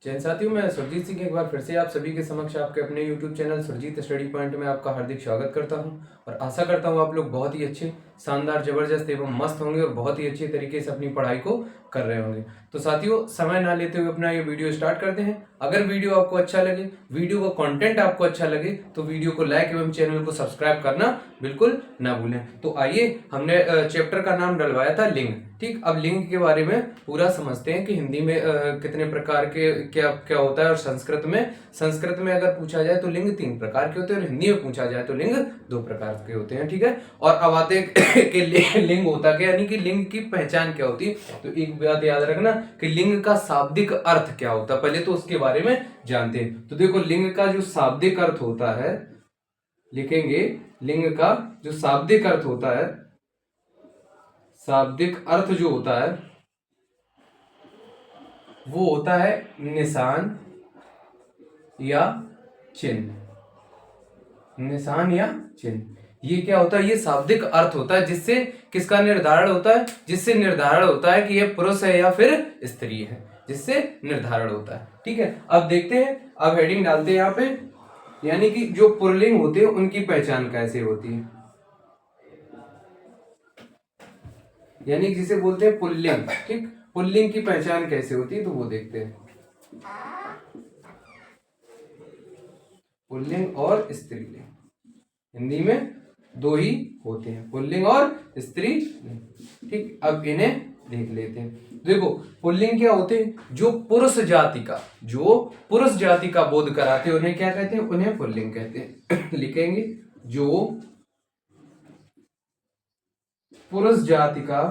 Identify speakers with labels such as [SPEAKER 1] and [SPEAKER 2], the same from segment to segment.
[SPEAKER 1] जैन साथियों, मैं सुरजीत सिंह एक बार फिर से आप सभी के समक्ष आपके अपने YouTube channel Surjeet study point में आपका हार्दिक स्वागत करता हूं और आशा करता हूं आप लोग बहुत ही अच्छे, शानदार, जबरदस्त एवं मस्त होंगे और बहुत ही अच्छे तरीके से अपनी पढ़ाई को कर रहे होंगे। तो साथियों, समय ना लेते हुए अपना ये वीडियो स्टार्ट करते हैं। अगर वीडियो आपको अच्छा लगे, वीडियो का कंटेंट आपको अच्छा लगे तो वीडियो को लाइक एवं चैनल को सब्सक्राइब करना बिल्कुल ना भूलें। तो आइए, हमने चैप्टर का नाम डलवाया था लिंग। ठीक, अब लिंग के बारे में पूरा समझते हैं कि हिंदी में कितने प्रकार के क्या क्या होता है और संस्कृत में अगर पूछा जाए तो लिंग 3 प्रकार के होते हैं और हिंदी में पूछा जाए तो लिंग 2 प्रकार के होते हैं। ठीक है, और अब आते हैं कि लिंग होता क्या, यानी कि लिंग की पहचान क्या होती है। तो एक बात याद रखना कि लिंग का शाब्दिक अर्थ क्या होता है, पहले तो उसके बारे में जानते हैं। तो देखो, लिंग का जो शाब्दिक अर्थ होता है, लिखेंगे लिंग का जो शाब्दिक अर्थ होता है, शाब्दिक अर्थ जो होता है वो होता है निशान या चिन्ह। निशान या चिन्ह, ये क्या होता है? ये शाब्दिक अर्थ होता है जिससे किसका निर्धारण होता है? जिससे निर्धारण होता है कि यह पुरुष है या फिर स्त्री है, जिससे निर्धारण होता है। ठीक है, अब देखते हैं, अब हेडिंग डालते हैं यहाँ पे, यानी कि जो पुल्लिंग होते हैं उनकी पहचान कैसे होती है, यानी जिसे बोलते हैं पुल्लिंग। ठीक, पुल्लिंग की पहचान कैसे होती है तो वो देखते हैं। पुल्लिंग और स्त्रीलिंग हिंदी में 2 ही होते हैं, पुल्लिंग और स्त्रीलिंग। ठीक, अब इन्हें देख लेते हैं। देखो, पुल्लिंग क्या होते हैं? जो पुरुष जाति का बोध कराते हैं उन्हें क्या कहते हैं? उन्हें पुल्लिंग कहते हैं। लिखेंगे, जो पुरुष जाति का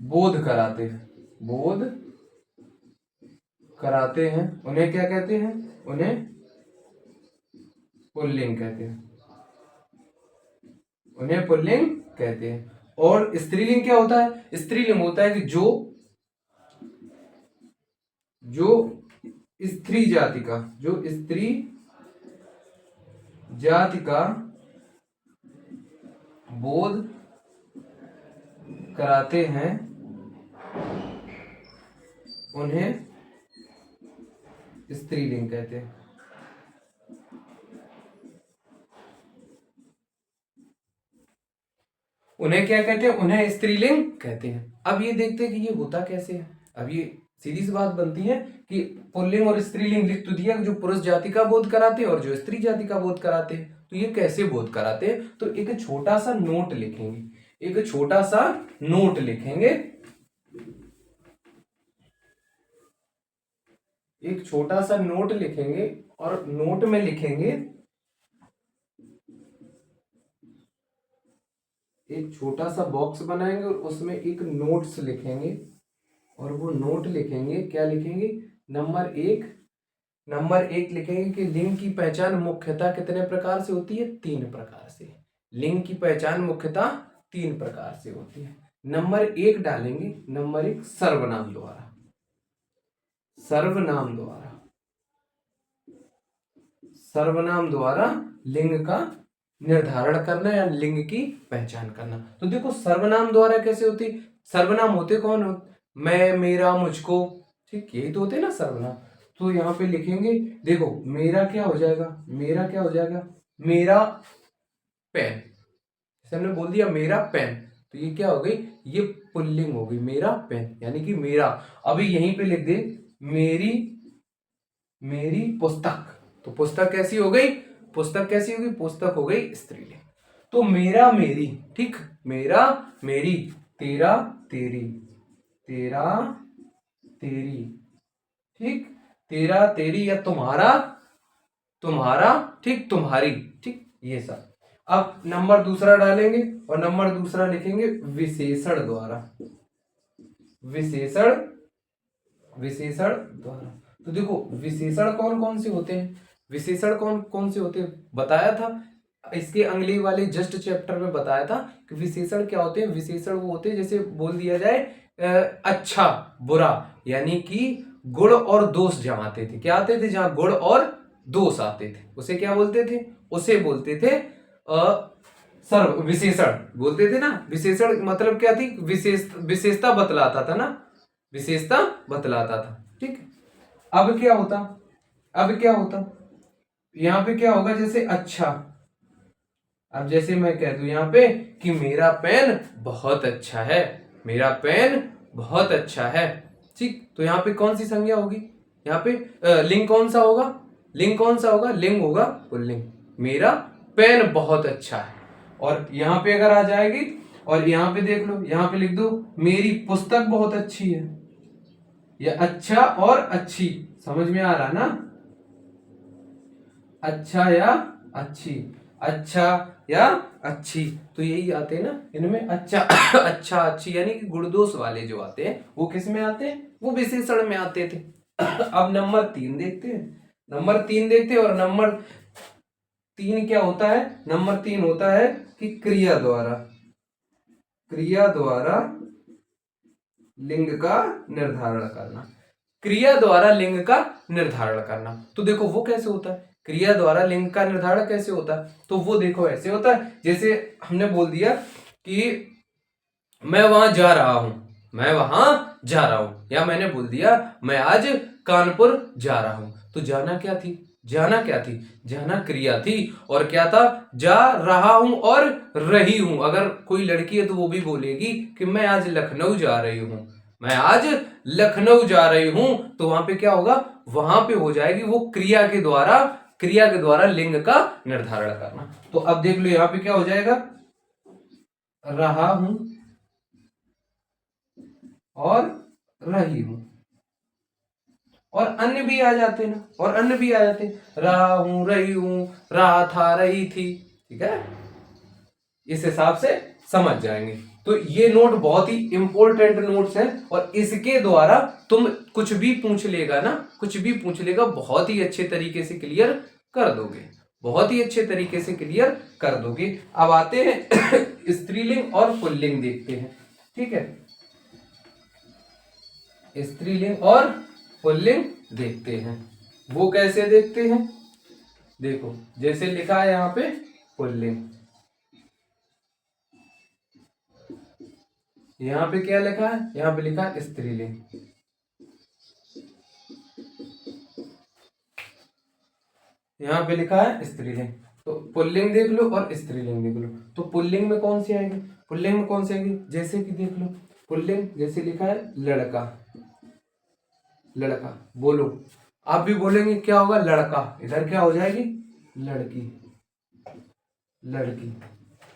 [SPEAKER 1] बोध कराते हैं उन्हें क्या कहते हैं? उन्हें पुल्लिंग कहते हैं। और स्त्रीलिंग क्या होता है? स्त्रीलिंग होता है कि जो स्त्री जाति का बोध कराते हैं उन्हें स्त्रीलिंग कहते हैं। उन्हें क्या कहते हैं? उन्हें स्त्रीलिंग कहते हैं। अब ये देखते हैं कि ये होता कैसे है। अब ये सीधी सी बात बनती है कि पुल्लिंग और स्त्रीलिंग लिख तो दिया, जो पुरुष जाति का बोध कराते हैं और जो स्त्री जाति का बोध कराते हैं। तो ये कैसे बोध कराते हैं? तो एक छोटा सा नोट लिखेंगे, और नोट में लिखेंगे, एक छोटा सा बॉक्स बनाएंगे और उसमें एक नोट्स लिखेंगे, और वो नोट लिखेंगे, क्या लिखेंगे? नंबर 1 लिखेंगे कि लिंग की पहचान मुख्यतः कितने प्रकार से होती है? 3 प्रकार से। लिंग की पहचान मुख्यतः 3 प्रकार से होती है। नंबर 1 डालेंगे, नंबर 1 सर्वनाम द्वारा लिंग का निर्धारण करना या लिंग की पहचान करना। तो देखो, सर्वनाम द्वारा कैसे होती? सर्वनाम होते कौन हो? मैं, मेरा, मुझको। ठीक, यही तो होते हैं ना सर्वनाम। तो यहाँ पे लिखेंगे, देखो, मेरा क्या हो जाएगा? मेरा पेन। जैसे हमने बोल दिया मेरा पेन, तो ये क्या हो गई? ये पुल्लिंग हो गई, मेरा पेन, यानी कि मेरा। अभी यहीं पे लिख दे मेरी पुस्तक। तो पुस्तक कैसी हो गई? पुस्तक हो गई स्त्रीलिंग। तो मेरा, मेरी। ठीक, मेरा, मेरी, तेरा, तेरी, ठीक, तेरा, तेरी, या तुम्हारा, ठीक, तुम्हारी। ठीक, ये सब। अब नंबर दूसरा डालेंगे और नंबर दूसरा लिखेंगे विशेषण द्वारा। तो देखो, विशेषण कौन कौन से होते हैं? बताया था इसके अगले वाले जस्ट चैप्टर में, बताया था कि विशेषण क्या होते हैं। विशेषण वो होते हैं, जैसे बोल दिया जाए अच्छा, बुरा, यानी कि गुण और दोष जहां आते थे, क्या आते थे? जहां गुण और दोष आते थे उसे क्या बोलते थे? उसे बोलते थे सर्व विशेषण बोलते थे ना। विशेषण मतलब क्या थी? विशेषता बतलाता था ना। विशेषता बतलाता था। ठीक है, अब क्या होता यहाँ पे क्या होगा, जैसे अच्छा, अब जैसे मैं कह दूं यहाँ पे कि मेरा पेन बहुत अच्छा है, मेरा पेन बहुत अच्छा है। ठीक, तो यहाँ पे कौन सी संज्ञा होगी, यहाँ पे लिंग कौन सा होगा, लिंग होगा पुल्लिंग, मेरा पेन बहुत अच्छा है। और यहाँ पे अगर आ जाएगी और यहाँ पे देख लो, यहाँ पे लिख दो मेरी पुस्तक बहुत अच्छी है, या अच्छा और अच्छी, समझ में आ रहा ना, अच्छा या अच्छी, अच्छा या अच्छी, तो यही आते हैं ना इनमें, अच्छा अच्छा अच्छी, यानी कि गुणदोष वाले जो आते हैं वो किस में आते हैं, वो विशेषण में आते थे। अब नंबर तीन देखते हैं और नंबर तीन क्या होता है, नंबर तीन होता है कि क्रिया द्वारा लिंग का निर्धारण करना, क्रिया द्वारा लिंग का निर्धारण करना। तो देखो वो कैसे होता है, क्रिया द्वारा लिंग का निर्धारण कैसे होता है, तो वो देखो ऐसे होता है, जैसे हमने बोल दिया कि मैं वहां जा रहा हूं, या मैंने बोल दिया मैं आज कानपुर जा रहा हूं, तो जाना क्या थी, जाना क्रिया थी, और क्या था, जा रहा हूं और रही हूं। अगर कोई लड़की है तो वो भी बोलेगी कि मैं आज लखनऊ जा रही हूं, तो वहां पे क्या होगा, वहां पे हो जाएगी वो क्रिया के द्वारा लिंग का निर्धारण करना। तो अब देख लो यहाँ पे क्या हो जाएगा, रहा हूं और रही हूं, और अन्य भी आ जाते ना, रहा हूं, रही हूं, रहा था, रही थी। ठीक है, इस हिसाब से समझ जाएंगे। तो ये नोट बहुत ही इंपॉर्टेंट नोट्स हैं, और इसके द्वारा तुम कुछ भी पूछ लेगा बहुत ही अच्छे तरीके से क्लियर कर दोगे, अब आते हैं स्त्रीलिंग और पुल्लिंग देखते हैं। ठीक है, स्त्रीलिंग और पुल्लिंग देखते हैं, वो कैसे देखते हैं, देखो जैसे लिखा है यहाँ पे पुल्लिंग, यहाँ पे क्या लिखा है, यहाँ पे लिखा है स्त्रीलिंग, यहाँ पे लिखा है स्त्रीलिंग। तो पुल्लिंग देख लो और स्त्रीलिंग देख लो, तो पुल्लिंग में कौन सी आएगी, जैसे कि देख लो, पुल्लिंग जैसे लिखा है लड़का, बोलो, आप भी बोलेंगे क्या होगा, लड़का, इधर क्या हो जाएगी, लड़की,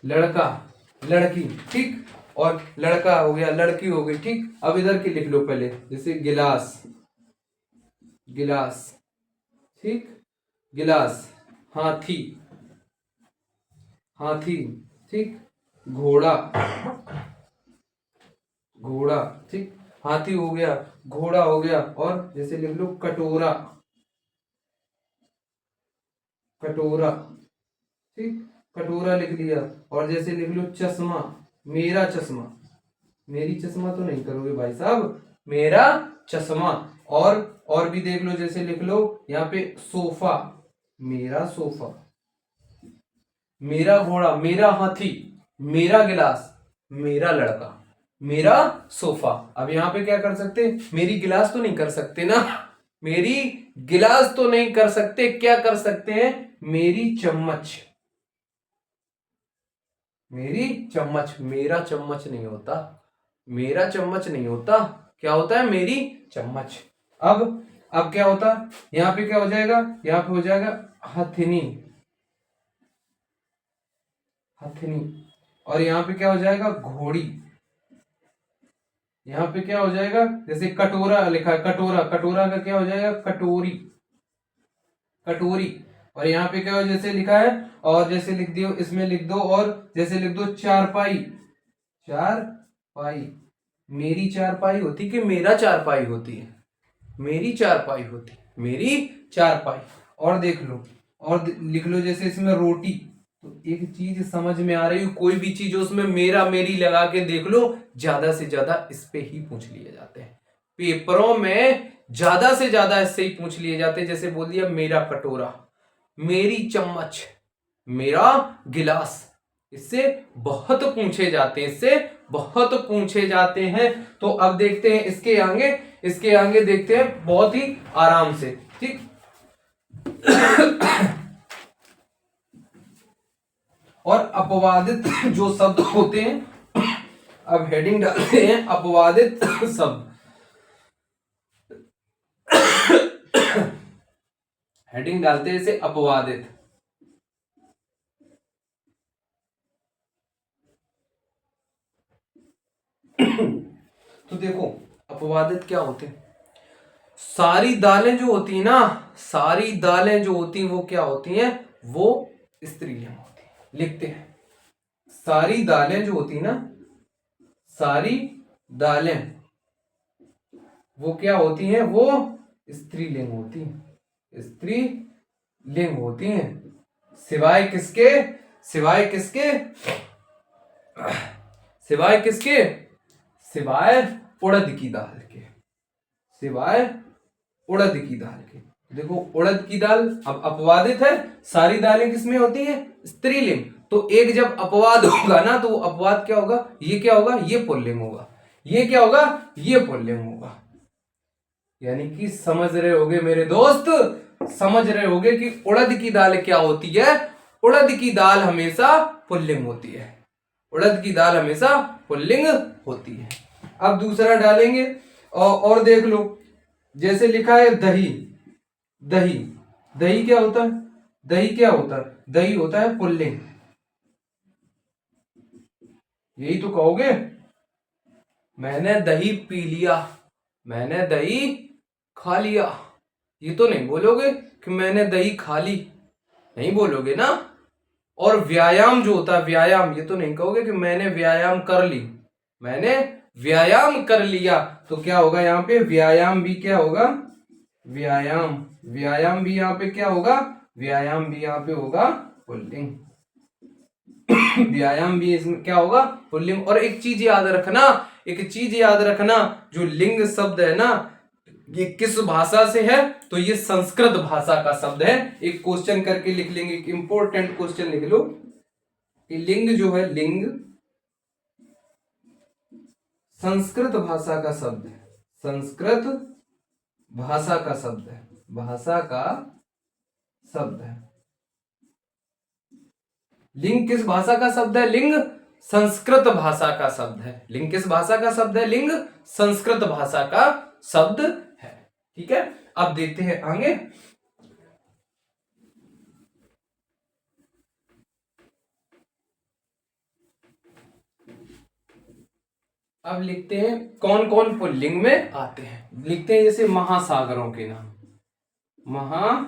[SPEAKER 1] लड़का, लड़की। ठीक, और लड़का हो गया, लड़की हो गई। ठीक, अब इधर की लिख लो पहले, जैसे गिलास, ठीक, गिलास, हाथी, ठीक, घोड़ा, ठीक, हाथी हो गया, घोड़ा हो गया, और जैसे लिख लो कटोरा, ठीक, कटोरा लिख लिया, और जैसे लिख लो चश्मा, मेरा चश्मा, मेरी चश्मा तो नहीं करोगे भाई साहब, मेरा चश्मा। और भी देख लो, जैसे लिख लो यहाँ पे सोफा, मेरा सोफा, मेरा घोड़ा, मेरा हाथी, मेरा गिलास, मेरा लड़का, मेरा सोफा। अब यहाँ पे क्या कर सकते, मेरी गिलास तो नहीं कर सकते ना, क्या कर सकते हैं, मेरी चम्मच, मेरा चम्मच नहीं होता, क्या होता है, मेरी चम्मच। अब क्या होता, यहाँ पे क्या हो जाएगा, यहाँ पे हो जाएगा हथनी, और यहाँ पे क्या हो जाएगा, घोड़ी, यहाँ पे क्या हो जाएगा, जैसे कटोरा लिखा है, कटोरा का क्या हो जाएगा, कटोरी, और यहाँ पे क्या हो, जैसे लिखा है, और जैसे लिख दियो, इसमें लिख दो, और जैसे लिख दो चारपाई, मेरी चारपाई होती कि मेरा चारपाई होती है, मेरी चारपाई। और देख लो, और लिख लो, जैसे इसमें रोटी, तो एक चीज समझ में आ रही है, कोई भी चीज उसमें मेरा मेरी लगा के देख लो, ज्यादा से ज्यादा इस पे ही पूछ लिए जाते हैं, पेपरों में ज्यादा से ज्यादा इससे ही पूछ लिए जाते हैं। जैसे बोल दिया मेरा कटोरा, मेरी चम्मच, मेरा गिलास, इससे बहुत पूछे जाते हैं, बहुत पूछे जाते हैं। तो अब देखते हैं इसके आगे देखते हैं बहुत ही आराम से, ठीक। और अपवादित जो शब्द होते हैं, अब हेडिंग डालते हैं अपवादित शब्द। हेडिंग डालते हैं इसे अपवादित। तो देखो अपवादित क्या होते हैं, सारी दालें जो होती है ना, सारी दालें जो होती हैं वो क्या होती हैं, वो स्त्रीलिंग होती है। लिखते हैं सारी दालें जो होती है ना, सारी दालें वो क्या होती हैं, वो स्त्रीलिंग होती हैं, स्त्रीलिंग होती हैं। सिवाय किसके, सिवाय किसके, सिवाय किसके, सिवाय उड़द की दाल के, सिवाय उड़द की दाल के। देखो उड़द की दाल अब अपवादित है, सारी दालें किसमें होती हैं, स्त्रीलिंग। तो एक जब अपवाद होगा ना, तो अपवाद क्या होगा, ये क्या होगा, ये पुल्लिंग होगा, ये क्या होगा, ये पुल्लिंग होगा। यानी कि समझ रहे होगे मेरे दोस्त, समझ रहे होगे कि उड़द की दाल क्या होती है, उड़द की दाल हमेशा पुल्लिंग होती है, उड़द की दाल हमेशा पुल्लिंग होती है। अब दूसरा डालेंगे और देख लो, जैसे लिखा है दही, दही, दही क्या होता है, दही क्या होता है, दही होता है पुल्लिंग, यही तो कहोगे, मैंने दही पी लिया, मैंने दही खा लिया, ये तो नहीं बोलोगे कि मैंने दही खा ली, नहीं बोलोगे ना। और व्यायाम जो होता है, व्यायाम, ये तो नहीं कहोगे कि मैंने व्यायाम कर ली, मैंने व्यायाम कर लिया। तो क्या होगा यहाँ पे, व्यायाम भी क्या होगा, व्यायाम, व्यायाम भी यहाँ पे क्या होगा, व्यायाम भी यहाँ पे होगा पुल्लिंग। व्यायाम भी इसमें क्या होगा, पुल्लिंग। और एक चीज याद रखना, एक चीज याद रखना, जो लिंग शब्द है ना, ये किस भाषा से है, तो ये संस्कृत भाषा का शब्द है। एक क्वेश्चन करके लिख लेंगे, एक इंपॉर्टेंट क्वेश्चन लिख लो कि लिंग जो है, लिंग संस्कृत भाषा का शब्द है, संस्कृत भाषा का शब्द है, भाषा का शब्द है। लिंग किस भाषा का शब्द है, लिंग संस्कृत भाषा का शब्द है। लिंग किस भाषा का शब्द है, लिंग संस्कृत भाषा का शब्द है, ठीक है। अब देखते हैं आगे, अब लिखते हैं कौन कौन पुल्लिंग में आते हैं। लिखते हैं जैसे महासागरों के नाम, महासागरों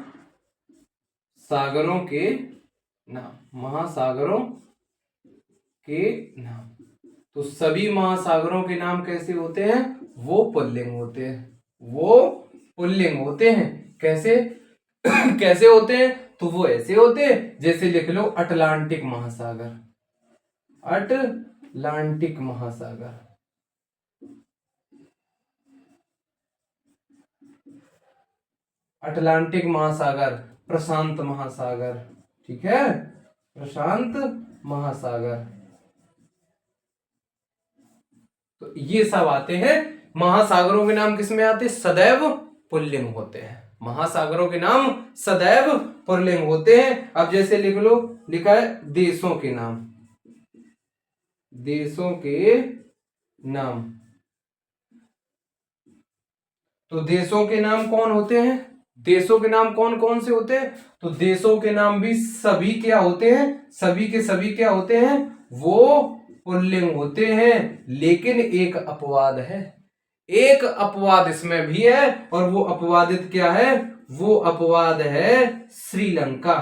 [SPEAKER 1] के नाम, महासागरों के नाम। तो सभी महासागरों के नाम कैसे होते हैं, वो पुल्लिंग होते हैं, वो पुल्लिंग होते हैं। कैसे कैसे होते हैं, तो वो ऐसे होते हैं, जैसे लिख लो अटलांटिक महासागर, अटलांटिक महासागर, अटलांटिक महासागर, प्रशांत महासागर, ठीक है, प्रशांत महासागर। तो ये सब आते हैं। महासागरों के नाम किसमें आते हैं, सदैव पुल्लिंग होते हैं, महासागरों के नाम सदैव पुल्लिंग होते हैं। अब जैसे लिख लो, लिखा है देशों के नाम, देशों के नाम। तो देशों के नाम कौन होते हैं, देशों के नाम कौन कौन से होते हैं, तो देशों के नाम भी सभी क्या होते हैं, सभी के सभी क्या होते हैं, वो पुल्लिंग होते हैं। लेकिन एक अपवाद है, एक अपवाद इसमें भी है, और वो अपवादित क्या है, वो अपवाद है श्रीलंका,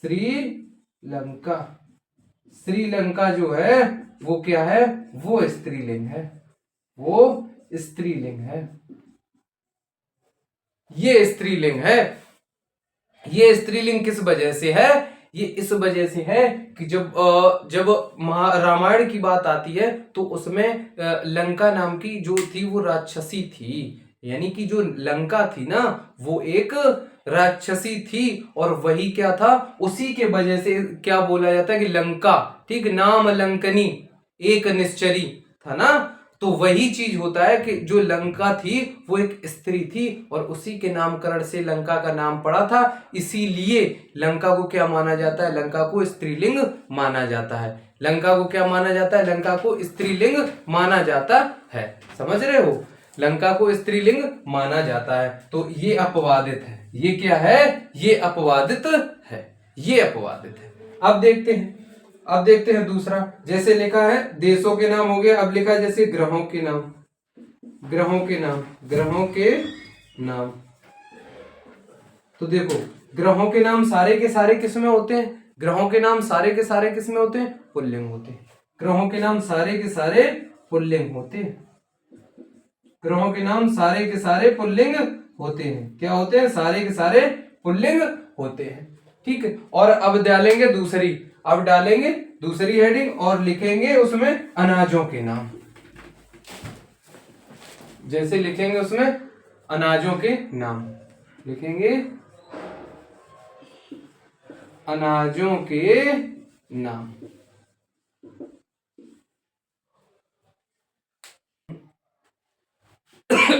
[SPEAKER 1] श्रीलंका, श्रीलंका जो है वो क्या है, वो स्त्रीलिंग है, वो स्त्रीलिंग है, ये स्त्रीलिंग है। ये स्त्रीलिंग किस वजह से है, ये इस वजह से है कि जब रामायण की बात आती है, तो उसमें लंका नाम की जो थी वो राक्षसी थी, यानी कि जो लंका थी ना, वो एक राक्षसी थी। और वही क्या था, उसी के वजह से क्या बोला जाता है कि लंका, ठीक, नाम लंकनी, एक निश्चरी था ना, तो वही चीज होता है कि जो लंका थी वो एक स्त्री थी और उसी के नामकरण से लंका का नाम पड़ा था, इसीलिए लंका को क्या माना जाता है, लंका को स्त्रीलिंग माना जाता है। लंका को क्या माना जाता है, लंका को स्त्रीलिंग माना जाता है। समझ रहे हो, लंका को स्त्रीलिंग माना जाता है। तो ये अपवादित है, ये क्या है, ये अपवादित है, ये अपवादित है। अब देखते हैं दूसरा, जैसे लिखा है देशों के नाम हो गया, अब लिखा है जैसे ग्रहों के नाम, ग्रहों के नाम, ग्रहों के नाम। तो देखो ग्रहों के नाम सारे के सारे किस में होते हैं, ग्रहों के नाम सारे के सारे किस में होते हैं, पुल्लिंग होते हैं। ग्रहों के नाम सारे के सारे पुल्लिंग होते हैं, ग्रहों के नाम सारे के सारे पुल्लिंग होते हैं। क्या होते हैं, सारे के सारे पुल्लिंग होते हैं। ठीक है, और अब डालेंगे दूसरी, अब डालेंगे दूसरी हेडिंग और लिखेंगे उसमें अनाजों के नाम। जैसे लिखेंगे उसमें अनाजों के नाम, लिखेंगे अनाजों के नाम।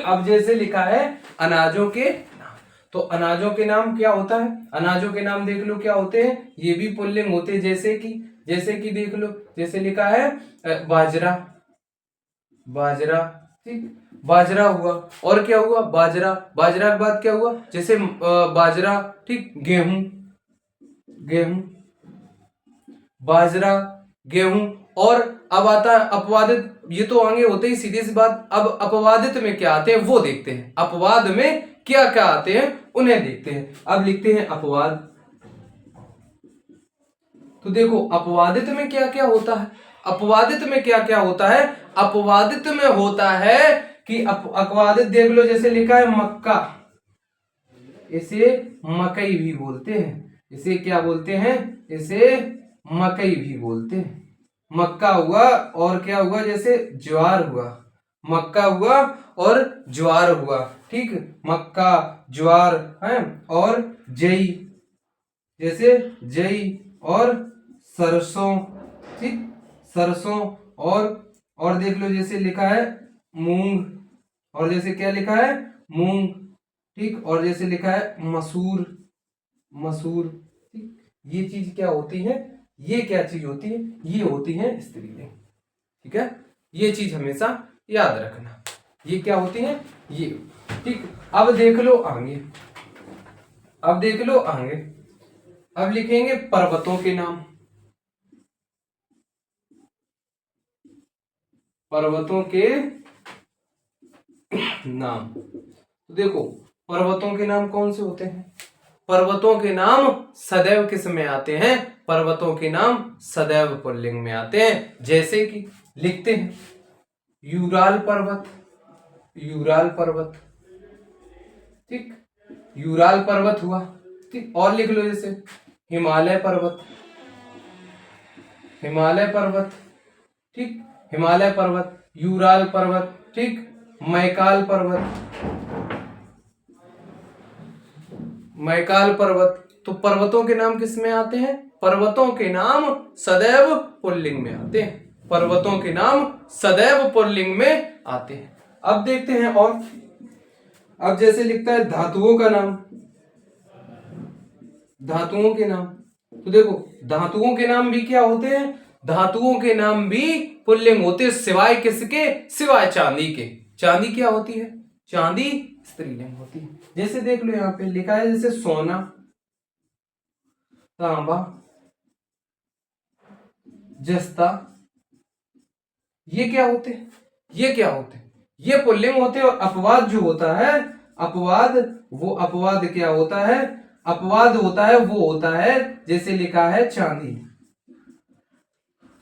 [SPEAKER 1] अब जैसे लिखा है अनाजों के नाम, तो अनाजों के नाम क्या होता है, अनाजों के नाम देख लो क्या होते हैं, ये भी पुल्लिंग होते हैं। जैसे कि देख लो, जैसे लिखा है बाजरा, बाजरा, ठीक, बाजरा हुआ, और क्या हुआ, बाजरा, बाजरा के बाद क्या हुआ, जैसे बाजरा, ठीक, गेहूं, गेहूं, बाजरा, गेहूं। और अब आता है अपवादित, ये तो आगे होते ही सीधी सी बात। अब अपवादित में क्या आते हैं वो देखते हैं, अपवाद में क्या क्या आते हैं उन्हें देखते हैं। अब लिखते हैं अपवाद। तो देखो अपवादित में क्या क्या होता है, अपवादित में क्या क्या होता है, अपवादित में होता है कि अपवादित देख लो, जैसे लिखा है मक्का, इसे मकई भी बोलते हैं, इसे क्या बोलते हैं, इसे मकई भी बोलते हैं। मक्का हुआ और क्या हुआ, जैसे ज्वार हुआ, मक्का हुआ और ज्वार हुआ, ठीक, मक्का, ज्वार है, और जई, जैसे जई और सरसों, ठीक, सरसों, और देख लो जैसे लिखा है मूंग, और जैसे क्या लिखा है मूंग, ठीक, और जैसे लिखा है मसूर, मसूर, ठीक। ये चीज क्या होती है, ये क्या चीज होती है, ये होती है स्त्रीलिंग। ठीक है, ये चीज हमेशा याद रखना, ये क्या होती है, ये, ठीक। अब देख लो आगे, अब देख लो आगे, अब लिखेंगे पर्वतों के नाम, पर्वतों के नाम। तो देखो पर्वतों के नाम कौन से होते हैं, पर्वतों के नाम सदैव किस में आते हैं, पर्वतों के नाम सदैव पुल्लिंग में आते हैं। जैसे कि लिखते हैं यूराल पर्वत, यूराल पर्वत, ठीक, यूराल पर्वत हुआ, ठीक। और लिख लो जैसे हिमालय पर्वत, हिमालय पर्वत, ठीक, हिमालय पर्वत, यूराल पर्वत, ठीक, मैकाल पर्वत, मैकाल पर्वत। तो पर्वतों के नाम किस में आते हैं, पर्वतों के नाम सदैव पुल्लिंग में आते हैं, पर्वतों के नाम सदैव पुल्लिंग में आते हैं। अब देखते हैं और, अब जैसे लिखता है धातुओं का नाम, धातुओं के नाम। तो देखो धातुओं के नाम भी क्या होते हैं, धातुओं के नाम भी पुल्लिंग होते हैं, सिवाय किसके, सिवाय चांदी के। चांदी क्या होती है, चांदी स्त्रीलिंग होती है। जैसे देख लो यहाँ पे लिखा है जैसे सोना, तांबा, जस्ता, ये क्या होते हैं, ये क्या होते हैं, ये पुल्लिंग होते हैं। और अपवाद जो होता है, अपवाद, वो अपवाद क्या होता है, अपवाद होता है वो होता है जैसे लिखा है चांदी।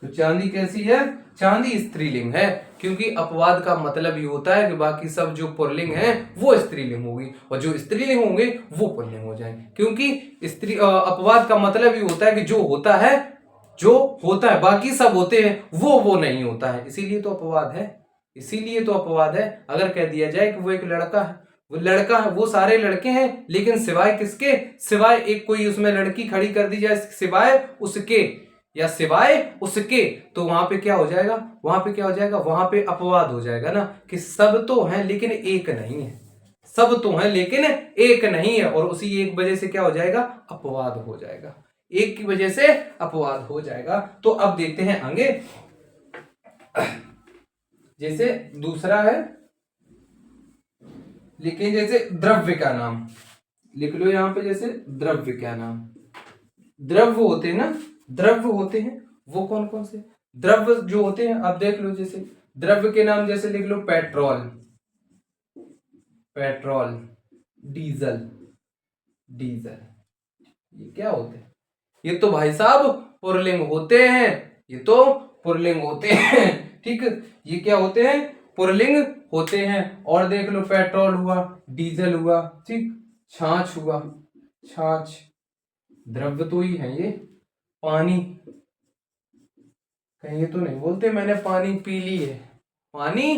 [SPEAKER 1] तो चांदी कैसी है, चांदी स्त्रीलिंग है, क्योंकि अपवाद का मतलब ये होता है कि बाकी सब जो पुल्लिंग है वो स्त्रीलिंग होगी और जो स्त्रीलिंग होंगे वो पुल्लिंग हो जाएंगे। क्योंकि स्त्री अपवाद का मतलब ये होता है कि जो होता है, जो होता है, बाकी सब होते हैं वो नहीं होता है, इसीलिए तो अपवाद है, इसीलिए तो अपवाद है। अगर कह दिया जाए कि वो एक लड़का है, वो लड़का है, वो सारे लड़के हैं, लेकिन सिवाय किसके, सिवाय एक कोई उसमें लड़की खड़ी कर दी जाए, सिवाय उसके या सिवाय उसके, तो वहां पे क्या हो जाएगा, वहां पे क्या हो जाएगा, वहां पे अपवाद हो जाएगा ना, कि सब तो हैं लेकिन एक नहीं है, सब तो हैं लेकिन एक नहीं है, और उसी एक वजह से क्या हो जाएगा, अपवाद हो जाएगा, एक की वजह से अपवाद हो जाएगा। तो अब देखते हैं आगे, जैसे दूसरा है, लिखें जैसे द्रव्य का नाम, लिख लो यहां पे, जैसे द्रव्य का नाम, द्रव्य होते हैं ना, द्रव्य होते हैं वो कौन कौन से द्रव्य जो होते हैं, अब देख लो, जैसे द्रव्य के नाम जैसे लिख लो, पेट्रोल, पेट्रोल, डीजल, डीजल, ये क्या होते हैं, ये तो भाई साहब पुल्लिंग होते हैं, ये तो पुल्लिंग होते हैं, ठीक, ये क्या होते हैं, पुल्लिंग होते हैं। और देख लो, पेट्रोल हुआ, डीजल हुआ, ठीक, छाछ हुआ, छाछ, द्रव्य तो ही है ये, पानी, कहीं ये तो नहीं बोलते मैंने पानी पी ली है, पानी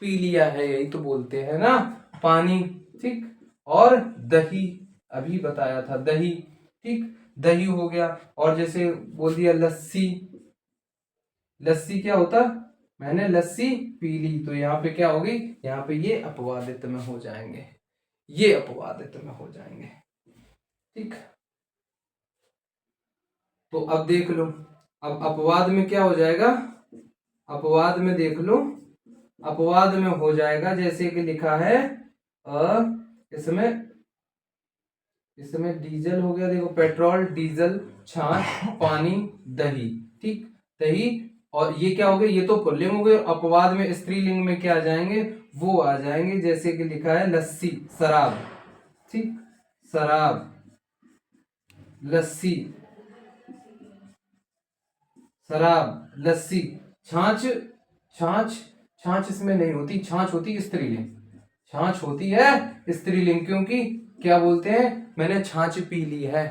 [SPEAKER 1] पी लिया है, यही तो बोलते हैं ना, पानी, ठीक। और दही, अभी बताया था दही, ठीक, दही हो गया। और जैसे बोल दिया लस्सी, लस्सी क्या होता, मैंने लस्सी पी ली, तो यहाँ पे क्या होगी, यहाँ पे ये अपवादित में हो जाएंगे, ये अपवादित में हो जाएंगे, ठीक। तो अब देख लो, अब अपवाद में क्या हो जाएगा, अपवाद में देख लो, अपवाद में हो जाएगा, जैसे कि लिखा है इसमें, इसमें डीजल हो गया, देखो पेट्रोल, डीजल, छाछ, पानी, दही, ठीक, दही, और ये क्या हो गया, ये तो पुल्लिंग हो गए, अपवाद में स्त्रीलिंग में क्या आ जाएंगे, वो आ जाएंगे, जैसे कि लिखा है लस्सी, शराब, ठीक, शराब, लस्सी, शराब, लस्सी, छाछ, छाछ, छाछ इसमें नहीं होती, छाछ होती स्त्रीलिंग, छाछ होती है स्त्रीलिंग, क्योंकि क्या बोलते हैं, मैंने छाछ पी ली है,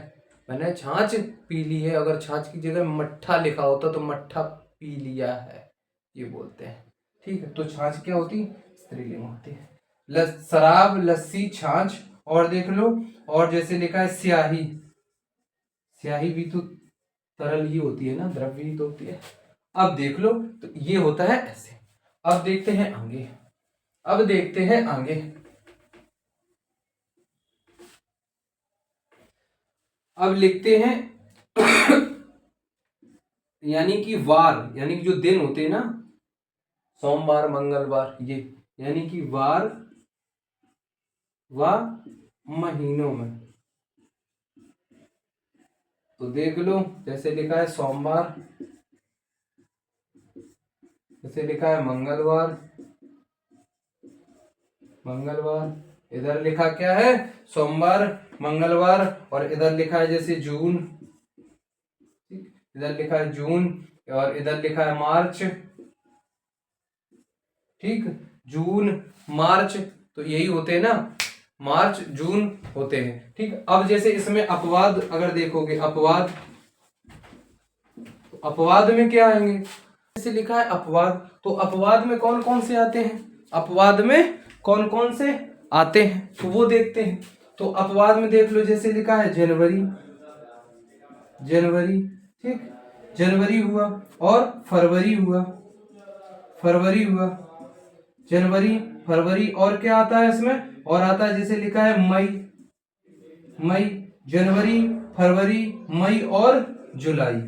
[SPEAKER 1] मैंने छाछ पी ली है, अगर छाछ की जगह मट्ठा लिखा होता तो मट्ठा पी लिया है, ये बोलते हैं, ठीक है। तो छाछ क्या होती, स्त्रीलिंग होती है, शराब, लस्सी, छाछ, और देख लो, और जैसे लिखा है स्याही, स्याही भी तो तरल ही होती है ना, द्रव्य ही तो होती है। अब देख लो, तो ये होता है ऐसे। अब देखते हैं आगे, अब देखते हैं आगे, अब लिखते हैं यानी कि वार, यानी कि जो दिन होते हैं ना, सोमवार, मंगलवार, ये यानी कि वार व महीनों में, तो देख लो, जैसे लिखा है सोमवार, जैसे लिखा है मंगलवार, मंगलवार, इधर लिखा क्या है, सोमवार, मंगलवार, और इधर लिखा है जैसे जून, इधर लिखा है जून, और इधर लिखा है मार्च, ठीक, जून, मार्च, तो यही होते हैं ना, मार्च, जून होते हैं, ठीक। अब जैसे इसमें अपवाद अगर देखोगे, अपवाद, तो अपवाद में क्या आएंगे, जैसे लिखा है अपवाद, तो अपवाद में कौन कौन से आते हैं, अपवाद में कौन कौन से आते हैं, तो वो देखते हैं। तो अपवाद में देख लो, जैसे लिखा है जनवरी, जनवरी, ठीक, जनवरी हुआ, और फरवरी हुआ, फरवरी हुआ, जनवरी, फरवरी, और क्या आता है इसमें, और आता है जैसे लिखा है मई, मई, जनवरी, फरवरी, मई, और जुलाई,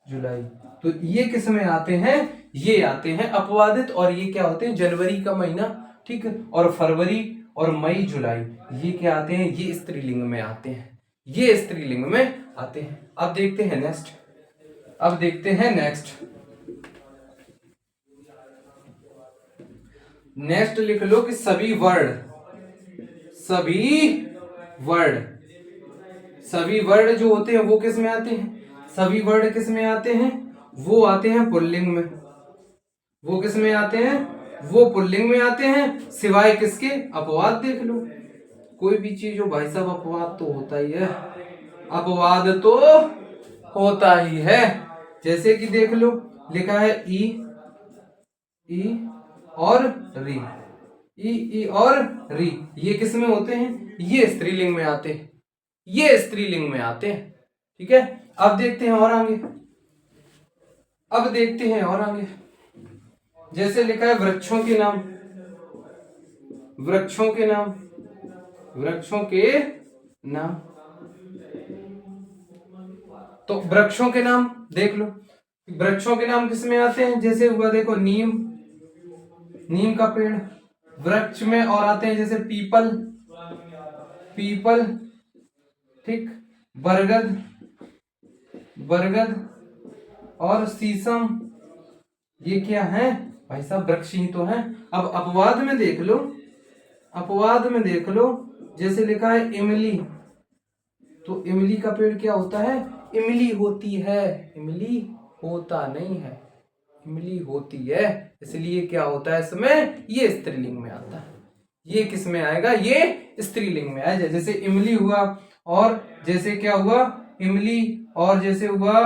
[SPEAKER 1] जुलाई, तो ये किस में आते हैं, ये आते हैं अपवादित, और ये क्या होते हैं, जनवरी का महीना, ठीक है, और फरवरी और मई, जुलाई, ये क्या आते हैं, ये स्त्रीलिंग में आते हैं, ये स्त्रीलिंग में आते हैं। अब देखते हैं नेक्स्ट, अब देखते हैं नेक्स्ट, नेक्स्ट लिख लो कि सभी वर्ड, सभी वर्ड, सभी वर्ड जो होते हैं वो किस में आते हैं, सभी वर्ड किस में आते हैं, वो आते हैं पुल्लिंग में, वो किस में आते हैं, वो पुल्लिंग में आते हैं, सिवाय किसके, अपवाद देख लो, कोई भी चीज हो भाई साहब, अपवाद तो होता ही है, अपवाद तो होता ही है। जैसे कि देख लो, लिखा है ई, ई और री, ई और री, ये किस में होते हैं, ये स्त्रीलिंग में आते हैं, ये स्त्रीलिंग में आते हैं, ठीक है। अब देखते हैं और आगे, अब देखते हैं और आगे। जैसे लिखा है वृक्षों के नाम, वृक्षों के नाम, वृक्षों के नाम। तो वृक्षों के नाम देख लो, वृक्षों के नाम किसमें आते हैं? जैसे हुआ देखो नीम, नीम का पेड़ वृक्ष में, और आते हैं जैसे पीपल, पीपल, ठीक, बरगद, बरगद और शीशम, ये क्या है भाई साहब? वृक्ष ही तो है। अब अपवाद में देख लो, अपवाद में देख लो, जैसे लिखा है इमली, तो इमली का पेड़ क्या होता है? इमली होती है, इमली होता नहीं है, इमली होती है, इसलिए क्या होता है इसमें? ये स्त्रीलिंग में आता है। ये किस में आएगा? ये स्त्रीलिंग में आएगा। जैसे इमली हुआ, और जैसे क्या हुआ? इमली, और जैसे हुआ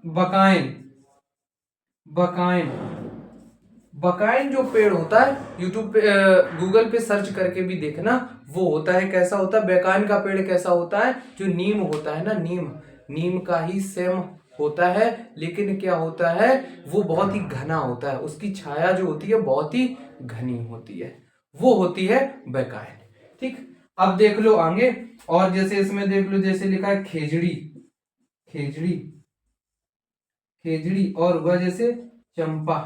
[SPEAKER 1] बकाइन, बकाइन, बकाइन जो पेड़ होता है, यूट्यूब पे गूगल पे सर्च करके भी देखना, वो होता है कैसा होता है? बकाइन का पेड़ कैसा होता है? जो नीम होता है ना, नीम, नीम का ही सेम होता है, लेकिन क्या होता है? वो बहुत ही घना होता है, उसकी छाया जो होती है बहुत ही घनी होती है, वो होती है बकाइन। ठीक, अब देख लो आगे, और जैसे इसमें देख लो, जैसे लिखा है खेजड़ी, खेजड़ी, खेजड़ी, और वह जैसे चंपा,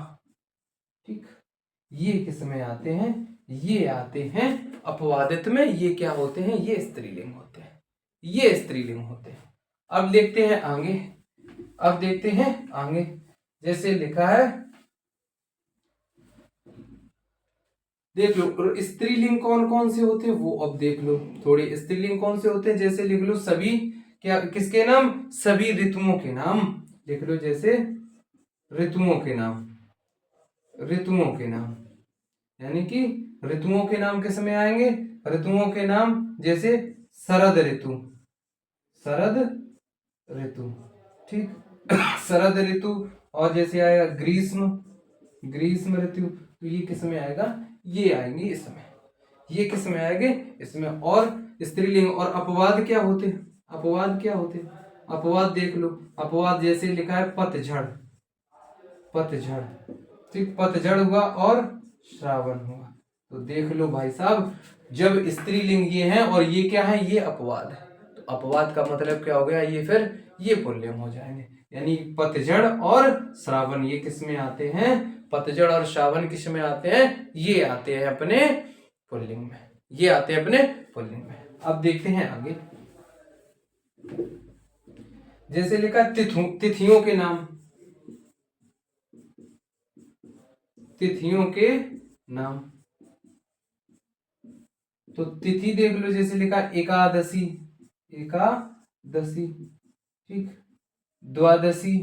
[SPEAKER 1] ठीक, ये किस में आते हैं? ये आते हैं अपवादित में। ये क्या होते हैं? ये स्त्रीलिंग होते हैं, ये स्त्रीलिंग होते हैं। अब देखते हैं आगे, अब देखते हैं आगे, जैसे लिखा है, देख लो स्त्रीलिंग कौन कौन से होते हैं वो अब देख लो थोड़ी। स्त्रीलिंग कौन से होते हैं? जैसे लिख लो सभी, क्या किसके नाम? सभी ऋतुओं के नाम लिख लो, जैसे ऋतुओं के नाम, ऋतुओं के नाम, यानी कि ऋतुओं के नाम किस में आएंगे? ऋतुओं के नाम जैसे शरद ऋतु, शरद ऋतु, ठीक, शरद ऋतु, और जैसे आएगा ग्रीष्म, ग्रीष्म ऋतु, तो ये किस में आएगा? ये आएंगे इसमें, ये किस में आएंगे? इसमें। और स्त्रीलिंग और अपवाद क्या होते? अपवाद क्या होते? अपवाद देख लो, अपवाद जैसे लिखा है पतझड़, पतझड़, ठीक, पतझड़ हुआ और श्रावण हुआ। तो देख लो भाई साहब, जब स्त्रीलिंग ये है और ये क्या है? ये अपवाद है, तो अपवाद का मतलब क्या हो गया? ये फिर ये पुल्लिंग हो जाएंगे, यानी पतझड़ और श्रावण ये किस में आते हैं? पतझड़ और श्रावण किस में आते हैं? ये आते हैं अपने पुल्लिंग में, ये आते हैं अपने पुल्लिंग में। अब देखते हैं आगे, जैसे लिखा तिथियों के नाम, तिथियों के नाम, तो तिथि देख लो, जैसे लिखा एकादशी, एकादशी, ठीक, द्वादशी,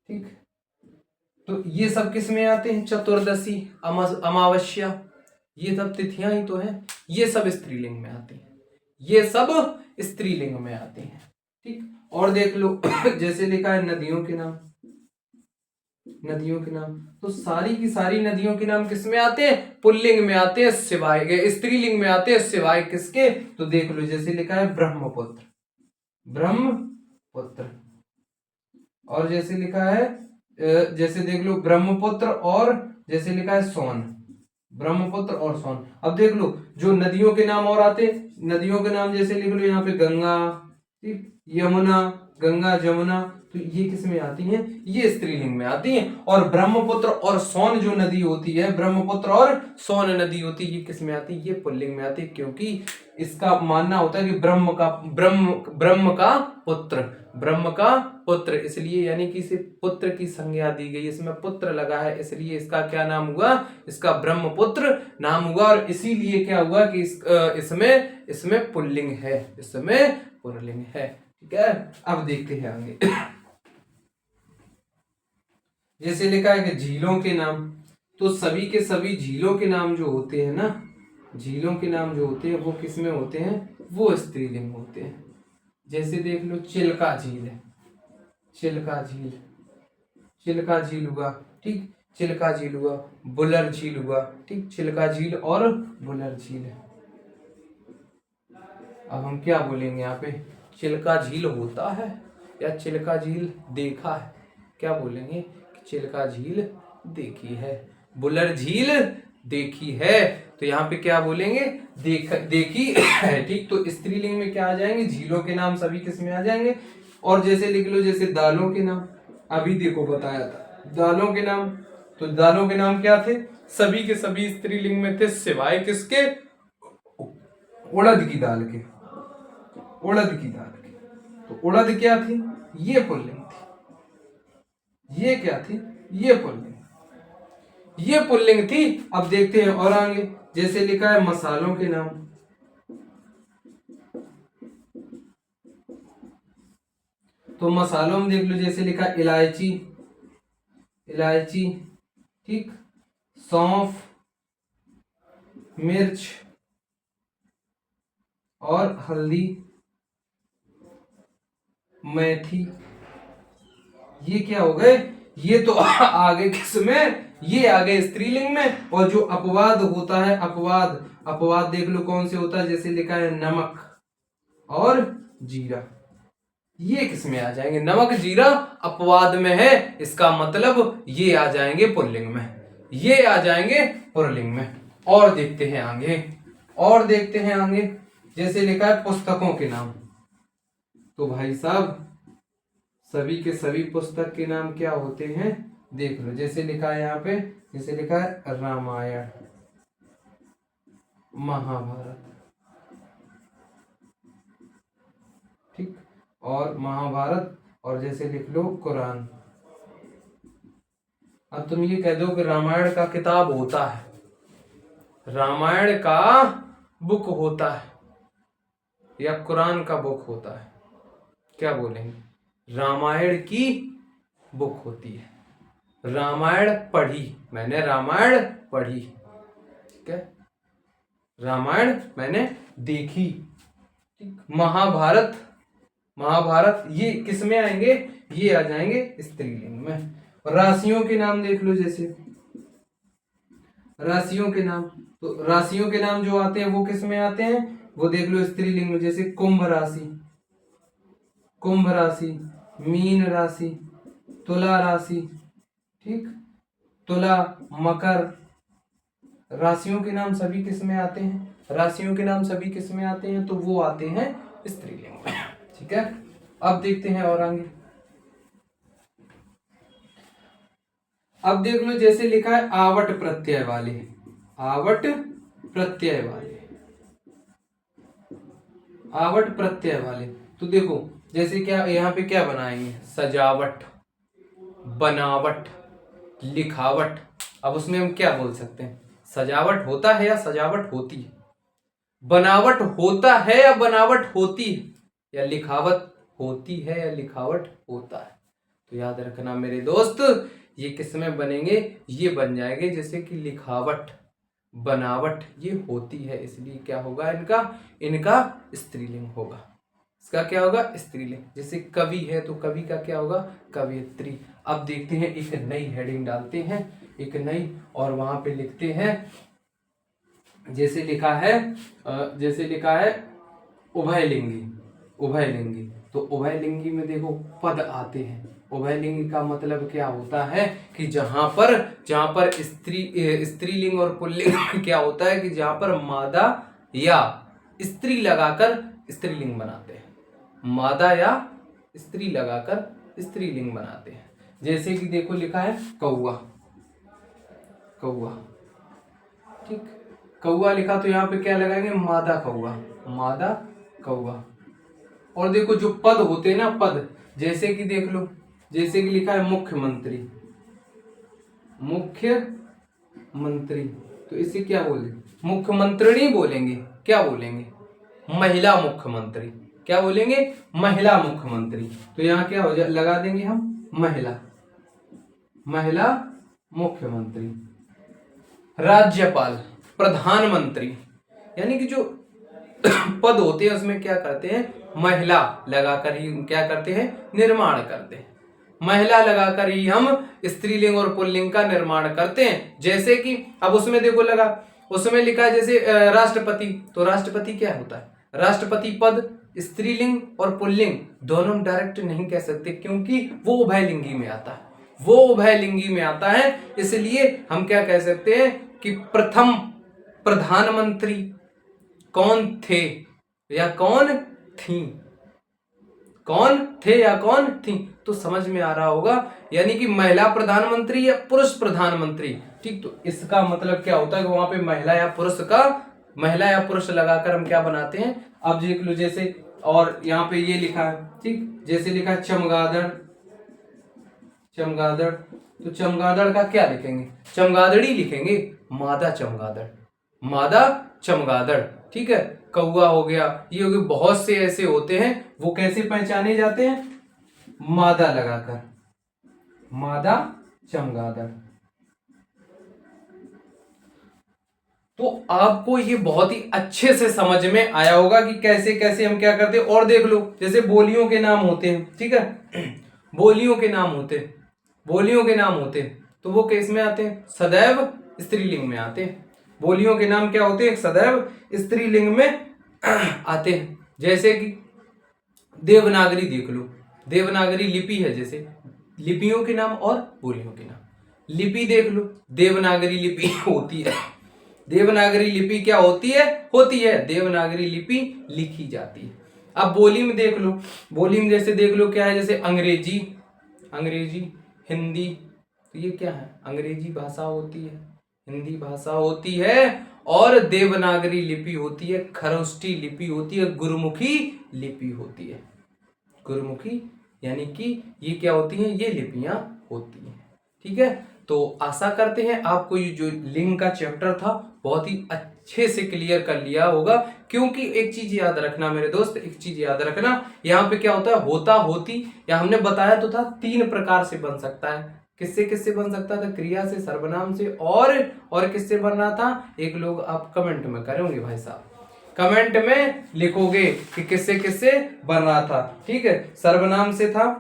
[SPEAKER 1] ठीक, तो ये सब किस में आते हैं? चतुर्दशी, अमावस्या, ये सब तिथियां ही तो हैं, ये सब स्त्रीलिंग में आती हैं, ये सब स्त्रीलिंग में आते हैं, ठीक। और देख लो जैसे लिखा है नदियों के नाम, नदियों के नाम, तो सारी की सारी नदियों के नाम किस में आते हैं? पुल्लिंग में आते हैं, सिवाय स्त्रीलिंग में आते हैं, सिवाय किसके? तो देख लो, जैसे लिखा है ब्रह्मपुत्र, ब्रह्मपुत्र, और जैसे लिखा है जैसे देख लो ब्रह्मपुत्र, और जैसे लिखा है सोन, ब्रह्मपुत्र और सोन। अब देख लो जो नदियों के नाम और आते, नदियों के नाम जैसे लिख लो यहाँ पे गंगा, ठीक, यमुना, गंगा जमुना, तो ये किस में आती हैं? ये स्त्रीलिंग में आती हैं। और ब्रह्मपुत्र और सोन जो नदी होती है, ब्रह्मपुत्र और सोन नदी होती है, ये किस में आती है? ये पुल्लिंग में आती है, क्योंकि इसका मानना होता है कि ब्रह्म का पुत्र, ब्रह्म का पुत्र, इसलिए यानी कि इसे पुत्र की संज्ञा दी गई, इसमें पुत्र लगा है, इसलिए इसका क्या नाम हुआ? इसका ब्रह्मपुत्र नाम हुआ। और इसीलिए क्या हुआ कि इसमें पुल्लिंग है, इसमें पुल्लिंग है, ठीक है। अब देखते हैं आगे जैसे लिखा है कि झीलों के नाम, तो सभी के सभी झीलों के नाम जो होते हैं ना, झीलों के नाम जो होते हैं वो किस में होते हैं? वो स्त्रीलिंग होते हैं। जैसे देख लो चिल्का झील है, चिल्का झील, चिल्का झील हुआ, ठीक, चिल्का झील हुआ, बुलर झील हुआ, ठीक, चिल्का झील और बुलर झील है। अब हम क्या बोलेंगे यहाँ पे? चिल्का झील होता है या चिल्का झील देखा है? क्या बोलेंगे कि चिल्का झील देखी है, बुलर झील देखी है। तो यहाँ पे क्या बोलेंगे, देखी है। ठीक, तो स्त्रीलिंग में क्या आ जाएंगे, झीलों के नाम सभी किसमें आ जाएंगे। और जैसे लिख लो, जैसे दालों के नाम, अभी देखो बताया था दालों के नाम, तो दालों के नाम क्या थे, सभी के सभी स्त्रीलिंग में थे सिवाय किसके, उड़द की दाल के, उड़द की दाल के। तो उड़द क्या थी, ये पुल्लिंग थी, ये क्या थी, ये पुल्लिंग, ये पुल्लिंग थी। अब देखते हैं और आगे, जैसे लिखा है मसालों के नाम, तो मसालों में देख लो, जैसे लिखा है इलायची, इलायची, ठीक, सौंफ, मिर्च और हल्दी, मेथी, ये क्या हो गए, ये तो आगे किसमें, ये आगे स्त्रीलिंग में। और जो अपवाद होता है, अपवाद, अपवाद देख लो कौन से होता है, जैसे लिखा है नमक और जीरा, ये किसमें आ जाएंगे, नमक जीरा अपवाद में है, इसका मतलब ये आ जाएंगे पुल्लिंग में, ये आ जाएंगे पुल्लिंग में। और देखते हैं आगे, और देखते हैं आगे, जैसे लिखा है पुस्तकों के नाम, तो भाई साहब सभी के सभी पुस्तक के नाम क्या होते हैं, देख लो, जैसे लिखा है यहाँ पे, जैसे लिखा है रामायण, महाभारत, ठीक, और महाभारत, और जैसे लिख लो कुरान। अब तुम ये कह दो कि रामायण का किताब होता है, रामायण का बुक होता है या कुरान का बुक होता है, क्या बोलेंगे, रामायण की बुक होती है, रामायण पढ़ी, मैंने रामायण पढ़ी, ठीक है, रामायण मैंने देखी, ठीक। महाभारत, महाभारत ये किस में आएंगे, ये आ जाएंगे स्त्रीलिंग में। राशियों के नाम देख लो, जैसे राशियों के नाम, तो राशियों के नाम जो आते हैं वो किस में आते हैं, वो देख लो स्त्रीलिंग में, जैसे कुंभ राशि, कुंभ राशि, मीन राशि, तुला राशि, ठीक, तुला, मकर, राशियों के नाम सभी किस में आते हैं, राशियों के नाम सभी किस में आते हैं, तो वो आते हैं स्त्रीलिंग में, ठीक है। अब देखते हैं और आगे, अब देख लो, जैसे लिखा है आवट प्रत्यय वाले, आवट प्रत्यय वाले, आवट प्रत्यय वाले, तो देखो जैसे क्या यहाँ पे क्या बनाएंगे, सजावट, बनावट, लिखावट। अब उसमें हम क्या बोल सकते हैं, सजावट होता है या सजावट होती है, बनावट होता है या बनावट होती है, या लिखावट होती है या लिखावट होता है। तो याद रखना मेरे दोस्त, ये किस में बनेंगे, ये बन जाएंगे जैसे कि लिखावट, बनावट, ये होती है, इसलिए क्या होगा इनका, इनका स्त्रीलिंग होगा, इसका क्या होगा, स्त्रीलिंग। जैसे कवि है तो कवि का क्या होगा, कवियत्री। अब देखते हैं, एक नई हेडिंग डालते हैं, एक नई, और वहां पे लिखते हैं, जैसे लिखा है, जैसे लिखा है उभयलिंगी, उभयलिंगी, तो उभयलिंगी में देखो पद आते हैं, उभयलिंगी का मतलब क्या होता है कि जहां पर स्त्रीलिंग और पुल्लिंग क्या होता है कि जहां पर मादा या स्त्री लगाकर स्त्रीलिंग बनाते हैं, मादा या स्त्री लगाकर स्त्रीलिंग बनाते हैं। जैसे कि देखो लिखा है कौआ, कौआ, ठीक, कौआ लिखा, तो यहाँ पे क्या लगाएंगे, मादा कौआ, मादा कौआ। और देखो जो पद होते हैं ना, पद, जैसे कि देख लो, जैसे कि लिखा है मुख्यमंत्री, मुख्यमंत्री, तो इसे क्या बोले, मुख्यमंत्री बोलेंगे, क्या बोलेंगे, महिला मुख्यमंत्री, क्या बोलेंगे, महिला मुख्यमंत्री। तो यहाँ क्या हो जाए, लगा देंगे हम महिला, महिला मुख्यमंत्री। राज्यपाल, प्रधानमंत्री, यानी कि जो पद होते हैं उसमें क्या करते हैं, महिला लगाकर ही क्या करते हैं, निर्माण करते हैं, महिला लगाकर ही हम स्त्रीलिंग और पुल्लिंग का निर्माण करते हैं। जैसे कि अब उसमें देखो लगा, उसमें लिखा है जैसे राष्ट्रपति, तो राष्ट्रपति क्या होता है, राष्ट्रपति पद स्त्रीलिंग और पुल्लिंग दोनों हम डायरेक्ट नहीं कह सकते, क्योंकि वो उभयलिंगी में आता है, वो उभयलिंगी में आता है। इसलिए हम क्या कह सकते हैं कि प्रथम प्रधानमंत्री कौन थे या कौन थी, कौन थे या कौन थी, तो समझ में आ रहा होगा, यानी कि महिला प्रधानमंत्री या पुरुष प्रधानमंत्री। ठीक, तो इसका मतलब क्या होता है कि वहां पे महिला या पुरुष लगाकर हम क्या बनाते हैं, अब देख लो जैसे, और यहाँ पे ये लिखा है, ठीक, जैसे लिखा है चमगादड़, चमगादड़, तो चमगादड़ का क्या लिखेंगे, चमगादड़ी लिखेंगे, मादा चमगादड़, मादा चमगादड़। ठीक है, कौवा हो गया, ये हो गए, बहुत से ऐसे होते हैं, वो कैसे पहचाने जाते हैं, मादा लगाकर, मादा चमगादड़। तो आपको ये बहुत ही अच्छे से समझ में आया होगा कि कैसे कैसे हम क्या करते हैं। और देख लो, जैसे बोलियों के नाम होते हैं, ठीक है, बोलियों के नाम होते हैं, बोलियों के नाम होते हैं, तो वो किस में आते हैं, सदैव स्त्रीलिंग में आते हैं। बोलियों के नाम क्या होते हैं, सदैव स्त्रीलिंग में आते हैं। जैसे कि देवनागरी देख लो, देवनागरी लिपि है, जैसे लिपियों के नाम और बोलियों के नाम। लिपि देख लो, देवनागरी लिपि होती है, देवनागरी लिपि क्या होती है, देवनागरी लिपि लिखी जाती है। अब बोली में देख लो, बोली में जैसे देख लो क्या है, जैसे अंग्रेजी, अंग्रेजी, हिंदी, तो ये क्या है, अंग्रेजी भाषा होती है, हिंदी भाषा होती है, और देवनागरी लिपि होती है, खरोष्टी लिपि होती है, गुरुमुखी लिपि होती है, गुरुमुखी, यानी कि ये क्या होती हैं, ये लिपियां होती हैं। ठीक है, तो आशा करते हैं आपको ये जो लिंग का चैप्टर था बहुत ही अच्छे से क्लियर कर लिया होगा। क्योंकि एक चीज याद रखना मेरे दोस्त, एक चीज याद रखना, यहाँ पे क्या होता है, होता, होती, या हमने बताया तो था 3 प्रकार से बन सकता है। किससे किससे बन सकता था, क्रिया से, सर्वनाम से, और किससे बन रहा था, एक लोग आप कमेंट में करोगे भाई साहब, कमेंट में लिखोगे कि किससे किससे बन रहा था। ठीक है, सर्वनाम से था,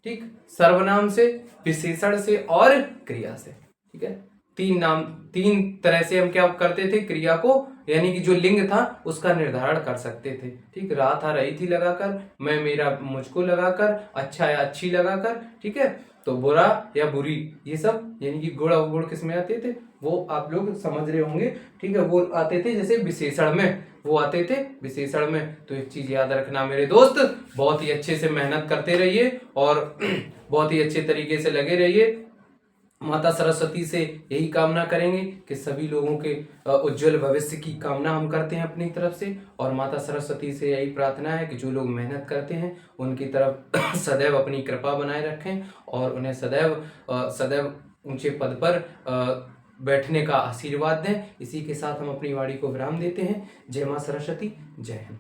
[SPEAKER 1] ठीक, सर्वनाम से, विशेषण से और क्रिया से। ठीक है, 3 तरह से हम क्या करते थे, क्रिया को, यानी कि जो लिंग था उसका निर्धारण कर सकते थे। ठीक, रहा था, रही थी लगाकर, मैं, मेरा, मुझको लगाकर, अच्छा या अच्छी लगाकर। ठीक है, तो बुरा या बुरी, ये सब, यानी कि गुण अवगुण किस में आते थे, वो आप लोग समझ रहे होंगे। ठीक है, वो आते थे जैसे विशेषण में, वो आते थे विशेषण में। तो एक चीज याद रखना मेरे दोस्त, बहुत ही अच्छे से मेहनत करते रहिए और बहुत ही अच्छे तरीके से लगे रहिए। माता सरस्वती से यही कामना करेंगे कि सभी लोगों के उज्जवल भविष्य की कामना हम करते हैं अपनी तरफ से, और माता सरस्वती से यही प्रार्थना है कि जो लोग मेहनत करते हैं उनकी तरफ सदैव अपनी कृपा बनाए रखें और उन्हें सदैव ऊंचे पद पर बैठने का आशीर्वाद दें। इसी के साथ हम अपनी वाणी को विराम देते हैं। जय मां सरस्वती, जय हिंद।